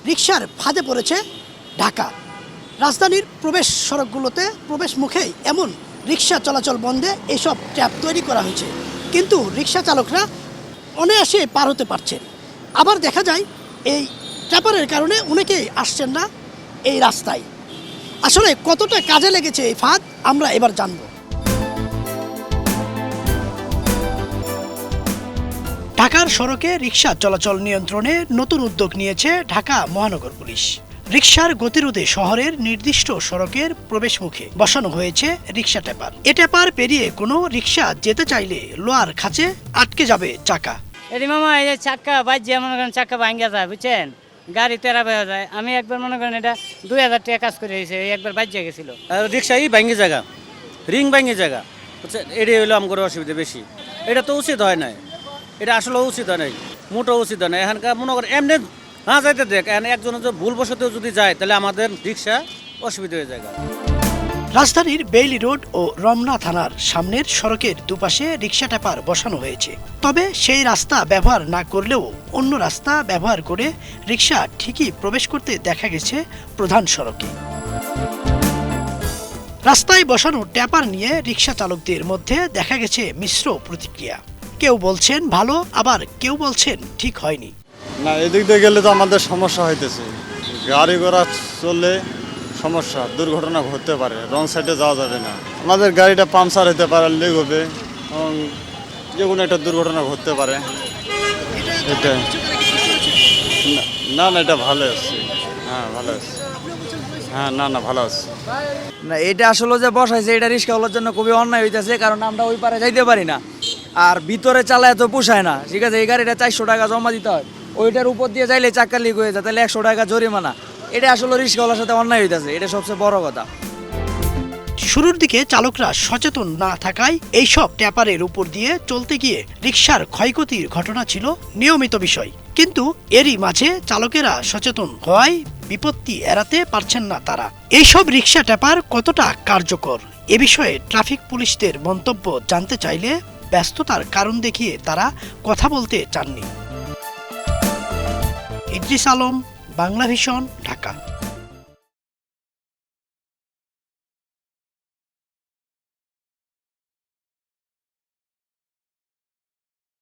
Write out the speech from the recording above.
রিকশার ফাঁদে পড়েছে ঢাকা। রাজধানীর প্রবেশ সড়কগুলোতে প্রবেশ মুখেই এমন রিকশা চলাচল বন্ধে এসব ট্র্যাপ তৈরি করা হয়েছে, কিন্তু রিকশা চালকরা অনায়াসে পার হতে পারছেন। আবার দেখা যায় এই ট্র্যাপারের কারণে অনেকেই আসছেন না এই রাস্তায়। আসলে কতটা কাজে লেগেছে এই ফাঁদ আমরা এবার জানব। ঢাকার সড়কে রিকশা চলাচল নিয়ন্ত্রণে নতুন উদ্যোগ নিয়েছে ঢাকা মহানগর পুলিশ। রিকশার গতিরোধে শহরের নির্দিষ্ট সড়কের প্রবেশমুখে বসানো হয়েছে রিকশা ট্যাপার। এ ট্যাপার পেরিয়ে কোনো রিকশা যেতে চাইলে লোহার খাঁচে আটকে যাবে চাকা। এটি মামা এই যে চাক্কা বাজছে, মনে করেন চাক্কা ভাঙ্গা যায়, বুঝছেন, গাড়ি তেরা বেয়া যায়। আমি একবার মনে করেন এটা 2000 টাকা কাজ করে হয়েছে, একবার বাজে গেছিল। রিক্সাই ভাঙ্গি জায়গা, রিং ভাঙ্গি জায়গা, বুঝছেন, এটাই হলো আমার অসুবিধা বেশি। এটা তো উচিত হয় নাই, এটা আসলে উচিত হয় নাই, মোটেও উচিত হয় না। এখানকার মনে করেন এমনি না যাইতে দেখ, একজন ভুলবশত যদি যায় তাহলে আমাদের রিক্সা অসুবিধা হয়ে যায়। রাজধানীর বেইলি রোড ও রমনা থানার সামনের সড়কের দুপাশে রিকশা ট্যাপার বসানো হয়েছে। তবে সেই রাস্তা ব্যবহার না করলেও অন্য রাস্তা ব্যবহার করে রিকশা ঠিকই প্রবেশ করতে দেখা গেছে প্রধান সড়কে। রাস্তায় বসানো ট্যাপার নিয়ে রিকশা চালকদের মধ্যে দেখা গেছে মিশ্র প্রতিক্রিয়া। কেউ বলছেন ভালো, আবার কেউ বলছেন ঠিক হয়নি। না, এদিক দিয়ে গেলে তো আমাদের সমস্যা হইতেছে, গাড়ি ঘোড়া চললে সমস্যা, দুর্ঘটনা ঘটতে পারে, রং সাইডে যাওয়া যাবে না, আমাদের গাড়িটা পাংচার হতে পারে, লিক হবে, এবং যে কোনো একটা দুর্ঘটনা ঘটতে পারে। এটা না, এটা ভালো আছে, হ্যাঁ ভালো আছে, হ্যাঁ না ভালো আছে। না, এটা আসলে যে বসাইছে এটা রিক্সাওয়ালার জন্য খুবই অন্যায় হইতেছে, কারণ আমরা ওই পারে যাইতে পারি না, আর ভিতরে চালায় তো পোষায় না। ঠিক আছে, এই গাড়িটা 400 টাকা জমা দিতে হয়, ওইটার উপর দিয়ে যাইলে চাক্কা লিক হয়ে যায়, তাহলে 100 টাকা জরিমানা। এটা আসলে রিক্সাওয়ালার সাথে অন্যায় হইতেছে, এটা সবচেয়ে বড় কথা। শুরুর দিকে চালকরা সচেতন না থাকায় এইসব ট্যাপারের উপর দিয়ে চলতে গিয়ে রিকশার ক্ষয়ক্ষতির ঘটনা ছিল নিয়মিত বিষয়। কিন্তু এরই মাঝে চালকেরা সচেতন হওয়ায় বিপত্তি এড়াতে পারছেন না তারা। এইসব রিকশা ট্যাপার কতটা কার্যকর এ বিষয়ে ট্রাফিক পুলিশদের মন্তব্য জানতে চাইলে ব্যস্ততার কারণ দেখিয়ে তারা কথা বলতে চাননি। ইদ্রিস আলম, বাংলা ভিশন, ঢাকা।